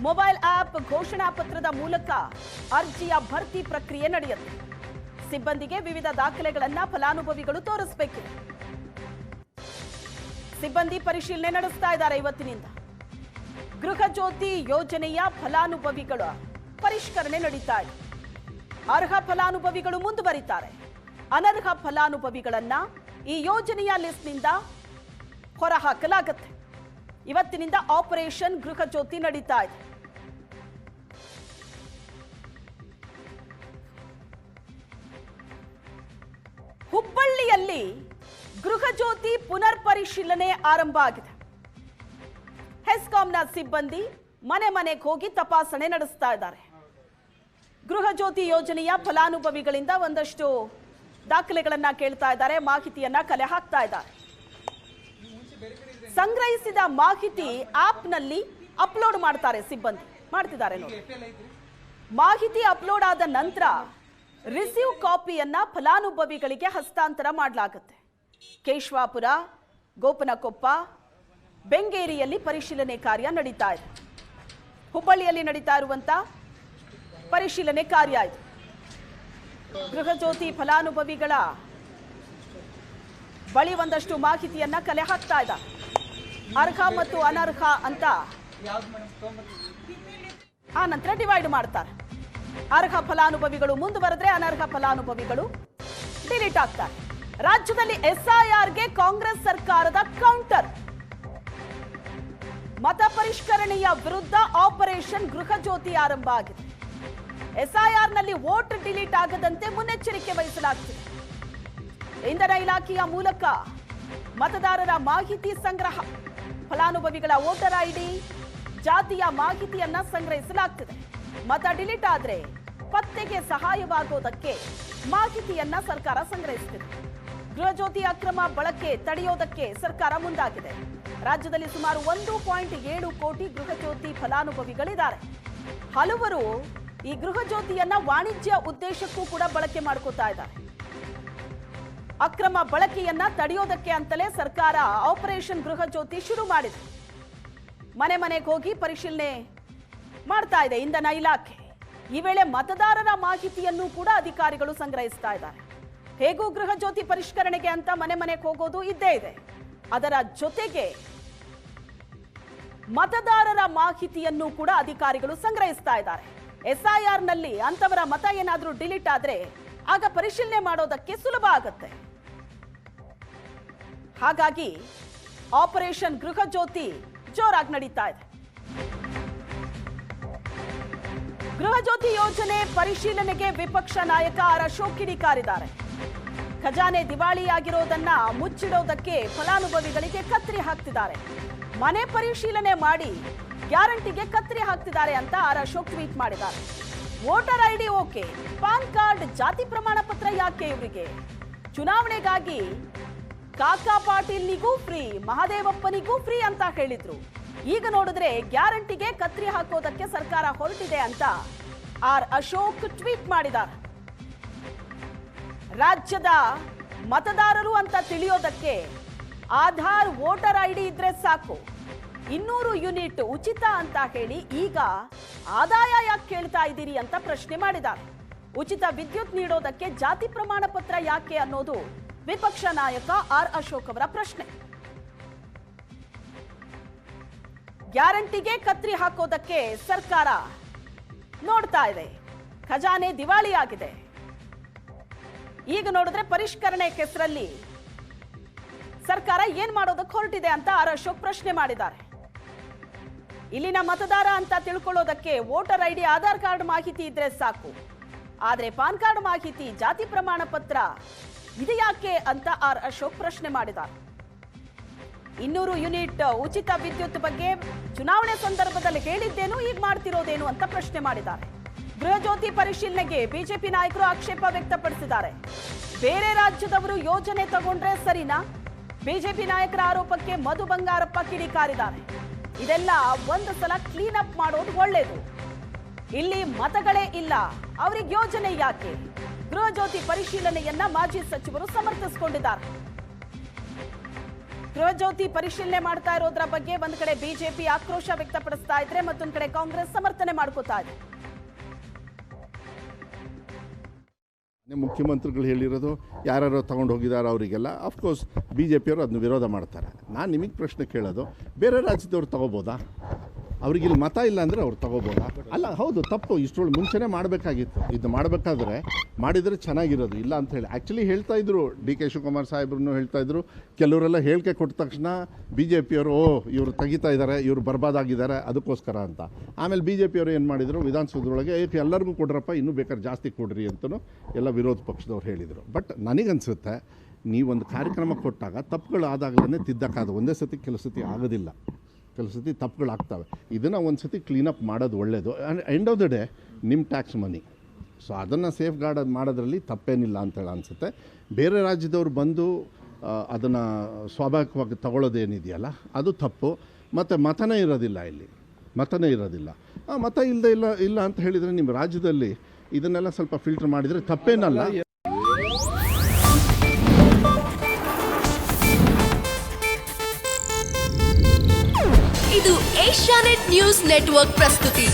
Mobile app ಘೋಷಣಾ ಪತ್ರದ ಮೂಲಕ ಅರ್ಜಿಯ ಭರ್ತಿ ಪ್ರಕ್ರಿಯೆ ನಡೆಯುತ್ತೆ. ಸಿಬ್ಬಂದಿಗೆ ವಿವಿಧ ದಾಖಲೆಗಳನ್ನು ಫಲಾನುಭವಿಗಳು ತೋರಿಸಬೇಕಿದೆ. ಸಿಬ್ಬಂದಿ ಪರಿಶೀಲನೆ ನಡೆಸ್ತಾ ಇದ್ದಾರೆ. ಇವತ್ತಿನಿಂದ ಗೃಹ ಜ್ಯೋತಿ ಯೋಜನೆಯ ಫಲಾನುಭವಿಗಳ ಪರಿಷ್ಕರಣೆ ನಡೀತಾ ಇದೆ. ಅರ್ಹ ಫಲಾನುಭವಿಗಳು ಮುಂದುವರಿತಾರೆ. ಅನರ್ಹ ಫಲಾನುಭವಿಗಳನ್ನ ಈ ಯೋಜನೆಯ ಲಿಸ್ಟ್ನಿಂದ ಹೊರಹಾಕಲಾಗುತ್ತೆ. ಇವತ್ತಿನಿಂದ ಆಪರೇಷನ್ ಗೃಹ ಜ್ಯೋತಿ ನಡೀತಾ ಇದೆ. ಹುಬ್ಬಳ್ಳಿಯಲ್ಲಿ ಗೃಹ ಜ್ಯೋತಿ ಪುನರ್ ಪರಿಶೀಲನೆ ಆರಂಭ ಆಗಿದೆ. ಹೆಸ್ಕಾಂನ ಸಿಬ್ಬಂದಿ ಮನೆ ಮನೆಗೆ ಹೋಗಿ ತಪಾಸಣೆ ನಡೆಸ್ತಾ ಇದ್ದಾರೆ. ಗೃಹ ಜ್ಯೋತಿ ಯೋಜನೆಯ ಫಲಾನುಭವಿಗಳಿಂದ ಒಂದಷ್ಟು ದಾಖಲೆಗಳನ್ನ ಕೇಳ್ತಾ ಇದ್ದಾರೆ, ಮಾಹಿತಿಯನ್ನ ಕಲೆ ಹಾಕ್ತಾ ಇದ್ದಾರೆ. ಸಂಗ್ರಹಿಸಿದ ಮಾಹಿತಿ ಆಪ್ನಲ್ಲಿ ಅಪ್ಲೋಡ್ ಮಾಡ್ತಾರೆ, ಸಿಬ್ಬಂದಿ ಮಾಡ್ತಿದ್ದಾರೆ ನೋಡಿ. ಮಾಹಿತಿ ಅಪ್ಲೋಡ್ ಆದ ನಂತರ ರಿಸೀವ್ ಕಾಪಿಯನ್ನ ಫಲಾನುಭವಿಗಳಿಗೆ ಹಸ್ತಾಂತರ ಮಾಡಲಾಗುತ್ತೆ. ಕೇಶವಾಪುರ, ಗೋಪನಕೊಪ್ಪ, ಬೆಂಗೇರಿಯಲ್ಲಿ ಪರಿಶೀಲನೆ ಕಾರ್ಯ ನಡೀತಾ ಇದೆ. ಹುಬ್ಬಳ್ಳಿಯಲ್ಲಿ ನಡೀತಾ ಇರುವಂತ ಪರಿಶೀಲನೆ ಕಾರ್ಯ ಇದು. ಗೃಹ ಜ್ಯೋತಿ ಫಲಾನುಭವಿಗಳ ಬಳಿ ಒಂದಷ್ಟು ಮಾಹಿತಿಯನ್ನ ಕಲೆ ಹಾಕ್ತಾ ಇದ್ದಾರೆ. ಅರ್ಹ ಮತ್ತು ಅನರ್ಹ ಅಂತ ಆ ನಂತರ ಡಿವೈಡ್ ಮಾಡ್ತಾರೆ. ಅರ್ಹ ಫಲಾನುಭವಿಗಳು ಮುಂದುವರೆದ್ರೆ ಅನರ್ಹ ಫಲಾನುಭವಿಗಳು ಡಿಲೀಟ್ ಆಗ್ತಾರೆ. ರಾಜ್ಯದಲ್ಲಿ ಎಸ್ಐಆರ್ಗೆ ಕಾಂಗ್ರೆಸ್ ಸರ್ಕಾರದ ಕೌಂಟರ್. ಮತ ಪರಿಷ್ಕರಣೆಯ ವಿರುದ್ಧ ಆಪರೇಷನ್ ಗೃಹ ಜ್ಯೋತಿ ಆರಂಭ ಆಗಿದೆ. ಎಸ್ಐಆರ್ನಲ್ಲಿ ವೋಟ್ ಡಿಲೀಟ್ ಆಗದಂತೆ ಮುನ್ನೆಚ್ಚರಿಕೆ ವಹಿಸಲಾಗುತ್ತಿದೆ. ಇಂಧನ ಇಲಾಖೆಯ ಮೂಲಕ ಮತದಾರರ ಮಾಹಿತಿ ಸಂಗ್ರಹ, ಫಲಾನುಭವಿಗಳ ವೋಟರ್ ಐಡಿ, ಜಾತಿಯ ಮಾಹಿತಿಯನ್ನ ಸಂಗ್ರಹಿಸಲಾಗುತ್ತಿದೆ. ಮತ ಡಿಲೀಟ್ ಆದ್ರೆ ಪತ್ತೆಗೆ ಸಹಾಯವಾಗೋದಕ್ಕೆ ಮಾಹಿತಿಯನ್ನ ಸರ್ಕಾರ ಸಂಗ್ರಹಿಸುತ್ತಿದೆ. ಗೃಹ ಜ್ಯೋತಿ ಅಕ್ರಮ ಬಳಕೆ ತಡೆಯೋದಕ್ಕೆ ಸರ್ಕಾರ ಮುಂದಾಗಿದೆ. ರಾಜ್ಯದಲ್ಲಿ ಸುಮಾರು 1.7 ಕೋಟಿ ಗೃಹ ಜ್ಯೋತಿ ಫಲಾನುಭವಿಗಳಿದ್ದಾರೆ. ಹಲವರು ಈ ಗೃಹ ಜ್ಯೋತಿಯನ್ನ ವಾಣಿಜ್ಯ ಉದ್ದೇಶಕ್ಕೂ ಕೂಡ ಬಳಕೆ ಮಾಡ್ಕೋತಾ ಇದ್ದಾರೆ. ಅಕ್ರಮ ಬಳಕೆಯನ್ನ ತಡೆಯೋದಕ್ಕೆ ಅಂತಲೇ ಸರ್ಕಾರ ಆಪರೇಷನ್ ಗೃಹ ಜ್ಯೋತಿ ಶುರು ಮಾಡಿದೆ. ಮನೆ ಮನೆಗೆ ಹೋಗಿ ಪರಿಶೀಲನೆ ಮಾಡ್ತಾ ಇದೆ ಇಂಧನ ಇಲಾಖೆ. ಈ ವೇಳೆ ಮತದಾರರ ಮಾಹಿತಿಯನ್ನು ಕೂಡ ಅಧಿಕಾರಿಗಳು ಸಂಗ್ರಹಿಸ್ತಾ ಇದ್ದಾರೆ. ಹೇಗೂ ಗೃಹ ಜ್ಯೋತಿ ಪರಿಷ್ಕರಣೆಗೆ ಅಂತ ಮನೆ ಮನೆಗೆ ಹೋಗೋದು ಇದ್ದೇ ಇದೆ. ಅದರ ಜೊತೆಗೆ ಮತದಾರರ ಮಾಹಿತಿಯನ್ನು ಕೂಡ ಅಧಿಕಾರಿಗಳು ಸಂಗ್ರಹಿಸ್ತಾ ಇದ್ದಾರೆ. ಎಸ್ಐಆರ್ನಲ್ಲಿ ಅಂತವರ ಮತ ಏನಾದರೂ ಡಿಲೀಟ್ ಆದ್ರೆ ಆಗ ಪರಿಶೀಲನೆ ಮಾಡೋದಕ್ಕೆ ಸುಲಭ ಆಗುತ್ತೆ. ಹಾಗಾಗಿ ಆಪರೇಷನ್ ಗೃಹ ಜ್ಯೋತಿ ಜೋರಾಗಿ ನಡೀತಾ ಇದೆ. ಗೃಹ ಜ್ಯೋತಿ ಯೋಜನೆ ಪರಿಶೀಲನೆಗೆ ವಿಪಕ್ಷ ನಾಯಕ ಆರ್ ಅಶೋಕ್ ಕಿಡಿಕಾರಿದ್ದಾರೆ. ಖಜಾನೆ ದಿವಾಳಿಯಾಗಿರೋದನ್ನ ಮುಚ್ಚಿಡೋದಕ್ಕೆ ಫಲಾನುಭವಿಗಳಿಗೆ ಕತ್ತರಿ ಹಾಕ್ತಿದ್ದಾರೆ. ಮನೆ ಪರಿಶೀಲನೆ ಮಾಡಿ ಗ್ಯಾರಂಟಿಗೆ ಕತ್ತರಿ ಹಾಕ್ತಿದ್ದಾರೆ ಅಂತ ಆರ್ ಅಶೋಕ್ ಟ್ವೀಟ್ ಮಾಡಿದ್ದಾರೆ. Voter ID okay, PAN card, ಜಾತಿ ಪ್ರಮಾಣ ಪತ್ರ ಯಾಕೆ ಇವರಿಗೆ? ಚುನಾವಣೆಗಾಗಿ ಕಾಕಾ ಪಾಟೀಲ್ನಿಗೂ ಫ್ರೀ, ಮಹದೇವಪ್ಪನಿಗೂ ಫ್ರೀ ಅಂತ ಹೇಳಿದ್ರು. ಈಗ ನೋಡಿದ್ರೆ ಗ್ಯಾರಂಟಿಗೆ ಕತ್ತರಿ ಹಾಕೋದಕ್ಕೆ ಸರ್ಕಾರ ಹೊರಟಿದೆ ಅಂತ ಆರ್ ಅಶೋಕ್ ಟ್ವೀಟ್ ಮಾಡಿದ್ದಾರೆ. ರಾಜ್ಯದ ಮತದಾರರು ಅಂತ ತಿಳಿಯೋದಕ್ಕೆ ಆಧಾರ್, ವೋಟರ್ ಐಡಿ ಇದ್ರೆ ಸಾಕು. 200 ಯೂನಿಟ್ ಉಚಿತ ಅಂತ ಹೇಳಿ ಈಗ ಆದಾಯ ಯಾಕೆ ಕೇಳ್ತಾ ಇದ್ದೀರಿ ಅಂತ ಪ್ರಶ್ನೆ ಮಾಡಿದ್ದಾರೆ. ಉಚಿತ ವಿದ್ಯುತ್ ನೀಡೋದಕ್ಕೆ ಜಾತಿ ಪ್ರಮಾಣ ಪತ್ರ ಯಾಕೆ ಅನ್ನೋದು ವಿಪಕ್ಷ ನಾಯಕ ಆರ್ ಅಶೋಕ್ ಅವರ ಪ್ರಶ್ನೆ. ಗ್ಯಾರಂಟಿಗೆ ಕತ್ತರಿ ಹಾಕೋದಕ್ಕೆ ಸರ್ಕಾರ ನೋಡ್ತಾ ಇದೆ. ಖಜಾನೆ ದಿವಾಳಿಯಾಗಿದೆ. ಈಗ ನೋಡಿದ್ರೆ ಪರಿಷ್ಕರಣೆ ಹೆಸರಲ್ಲಿ ಸರ್ಕಾರ ಏನ್ ಮಾಡೋದಕ್ಕೆ ಹೊರಟಿದೆ ಅಂತ ಆರ್ ಅಶೋಕ್ ಪ್ರಶ್ನೆ ಮಾಡಿದ್ದಾರೆ. ಇಲ್ಲಿನ ಮತದಾರ ಅಂತ ತಿಳ್ಕೊಳ್ಳೋದಕ್ಕೆ ವೋಟರ್ ಐಡಿ, ಆಧಾರ್ ಕಾರ್ಡ್ ಮಾಹಿತಿ ಇದ್ರೆ ಸಾಕು. ಆದ್ರೆ ಪಾನ್ ಕಾರ್ಡ್ ಮಾಹಿತಿ, ಜಾತಿ ಪ್ರಮಾಣ ಪತ್ರ ಇದು ಯಾಕೆ ಅಂತ ಆರ್ ಅಶೋಕ್ ಪ್ರಶ್ನೆ ಮಾಡಿದ್ದಾರೆ. 200 ಯೂನಿಟ್ ಉಚಿತ ವಿದ್ಯುತ್ ಬಗ್ಗೆ ಚುನಾವಣೆ ಸಂದರ್ಭದಲ್ಲಿ ಹೇಳಿದ್ದೇನು, ಈಗ ಮಾಡ್ತಿರೋದೇನು ಅಂತ ಪ್ರಶ್ನೆ ಮಾಡಿದ್ದಾರೆ. ಗೃಹ ಜ್ಯೋತಿ ಪರಿಶೀಲನೆಗೆ ಬಿಜೆಪಿ ನಾಯಕರು ಆಕ್ಷೇಪ ವ್ಯಕ್ತಪಡಿಸಿದ್ದಾರೆ. ಬೇರೆ ರಾಜ್ಯದವರು ಯೋಜನೆ ತಗೊಂಡ್ರೆ ಸರಿನಾ? ಬಿಜೆಪಿ ನಾಯಕರ ಆರೋಪಕ್ಕೆ ಮಧು ಬಂಗಾರಪ್ಪ ಕಿಡಿಕಾರಿದ್ದಾರೆ. ಇದೆಲ್ಲ ಒಂದು ಸಲ ಕ್ಲೀನ್ ಅಪ್ ಮಾಡೋದು ಒಳ್ಳೇದು. ಇಲ್ಲಿ ಮತಗಳೇ ಇಲ್ಲ, ಅವರಿಗೆ ಯೋಜನೆ ಯಾಕೆ? ಗೃಹ ಜ್ಯೋತಿ ಪರಿಶೀಲನೆಯನ್ನ ಮಾಜಿ ಸಚಿವರು ಸಮರ್ಥಿಸಿಕೊಂಡಿದ್ದಾರೆ. ಗೃಹಜ್ಯೋತಿ ಪರಿಶೀಲನೆ ಮಾಡ್ತಾ ಇರೋದ್ರ ಬಗ್ಗೆ ಒಂದ್ ಕಡೆ ಬಿಜೆಪಿ ಆಕ್ರೋಶ ವ್ಯಕ್ತಪಡಿಸ್ತಾ ಇದ್ರೆ, ಮತ್ತೊಂದ್ ಕಡೆ ಕಾಂಗ್ರೆಸ್ ಸಮರ್ಥನೆ ಮಾಡ್ಕೋತಾ ಇದೆ. ಮುಖ್ಯಮಂತ್ರಿಗಳು ಹೇಳಿರೋದು ಯಾರು ತಗೊಂಡು ಹೋಗಿದ್ದಾರೆ ಅವರಿಗೆಲ್ಲ ಅಫ್ಕೋರ್ಸ್ BJP-ಯವರು ಅದನ್ನ ವಿರೋಧ ಮಾಡ್ತಾರೆ. ನಾನು ನಿಮಗೆ ಪ್ರಶ್ನೆ ಕೇಳೋದು, ಬೇರೆ ರಾಜ್ಯದವ್ರು ತಗೋಬೋದಾ? ಅವ್ರಿಗೆ ಇಲ್ಲಿ ಮತ ಇಲ್ಲ ಅಂದರೆ ಅವ್ರು ತಗೋಬೋದಾ? ಅಲ್ಲ, ಹೌದು, ತಪ್ಪು. ಇಷ್ಟರೊಳಗೆ ಮುಂಚೆನೇ ಮಾಡಬೇಕಾಗಿತ್ತು. ಇದು ಮಾಡಬೇಕಾದ್ರೆ ಮಾಡಿದರೆ ಚೆನ್ನಾಗಿರೋದು. ಇಲ್ಲ ಅಂತ ಹೇಳಿ ಆ್ಯಕ್ಚುಲಿ ಹೇಳ್ತಾ ಇದ್ರು, DK ಶಿವಕುಮಾರ್ ಸಾಹೇಬ್ರನ್ನು ಹೇಳ್ತಾ ಇದ್ರು. ಕೆಲವರೆಲ್ಲ ಹೇಳಿಕೆ ಕೊಟ್ಟ ತಕ್ಷಣ BJP-ಯವರು ಇವರು ತೆಗಿತಾ ಇದ್ದಾರೆ, ಇವರು ಬರ್ಬಾದಾಗಿದ್ದಾರೆ ಅದಕ್ಕೋಸ್ಕರ ಅಂತ. ಆಮೇಲೆ BJP-ಯವರು ಏನು ಮಾಡಿದರು, ವಿಧಾನಸೌಧದೊಳಗೆ ಎಲ್ಲರಿಗೂ ಕೊಡ್ರಪ್ಪ, ಇನ್ನೂ ಬೇಕಾದ್ರೆ ಜಾಸ್ತಿ ಕೊಡ್ರಿ ಅಂತಲೂ ಎಲ್ಲ ವಿರೋಧ ಪಕ್ಷದವ್ರು ಹೇಳಿದರು. ಬಟ್ ನನಗನ್ಸುತ್ತೆ, ನೀವೊಂದು ಕಾರ್ಯಕ್ರಮ ಕೊಟ್ಟಾಗ ತಪ್ಪುಗಳು ಆದಾಗಲೇ ತಿದ್ದಕ್ಕಾದ. ಒಂದೇ ಸತಿ ಕೆಲವು ಸತಿ ಆಗೋದಿಲ್ಲ, ಕೆಲವು ಸತಿ ತಪ್ಪುಗಳಾಗ್ತವೆ. ಇದನ್ನು ಒಂದು ಸತಿ ಕ್ಲೀನಪ್ ಮಾಡೋದು ಒಳ್ಳೆಯದು. ಎಂಡ್ ಆಫ್ ದ ಡೇ ನಿಮ್ಮ ಟ್ಯಾಕ್ಸ್ ಮನಿ, ಸೊ ಅದನ್ನು ಸೇಫ್ ಗಾರ್ಡ್ ಮಾಡೋದ್ರಲ್ಲಿ ತಪ್ಪೇನಿಲ್ಲ ಅಂತೇಳಿ ಅನಿಸುತ್ತೆ. ಬೇರೆ ರಾಜ್ಯದವ್ರು ಬಂದು ಅದನ್ನು ಸ್ವಾಭಾವಿಕವಾಗಿ ತಗೊಳ್ಳೋದೇನಿದೆಯಲ್ಲ ಅದು ತಪ್ಪು. ಮತ್ತು ಮತನೇ ಇರೋದಿಲ್ಲ, ಇಲ್ಲಿ ಮತನೇ ಇರೋದಿಲ್ಲ. ಮತ ಇಲ್ಲ ಅಂತ ಹೇಳಿದರೆ ನಿಮ್ಮ ರಾಜ್ಯದಲ್ಲಿ ಇದನ್ನೆಲ್ಲ ಸ್ವಲ್ಪ ಫಿಲ್ಟರ್ ಮಾಡಿದರೆ ತಪ್ಪೇನಲ್ಲ. ಇದು ಏಷ್ಯಾನೆಟ್ ನ್ಯೂಸ್ ನೆಟ್ವರ್ಕ್ ಪ್ರಸ್ತುತಿ.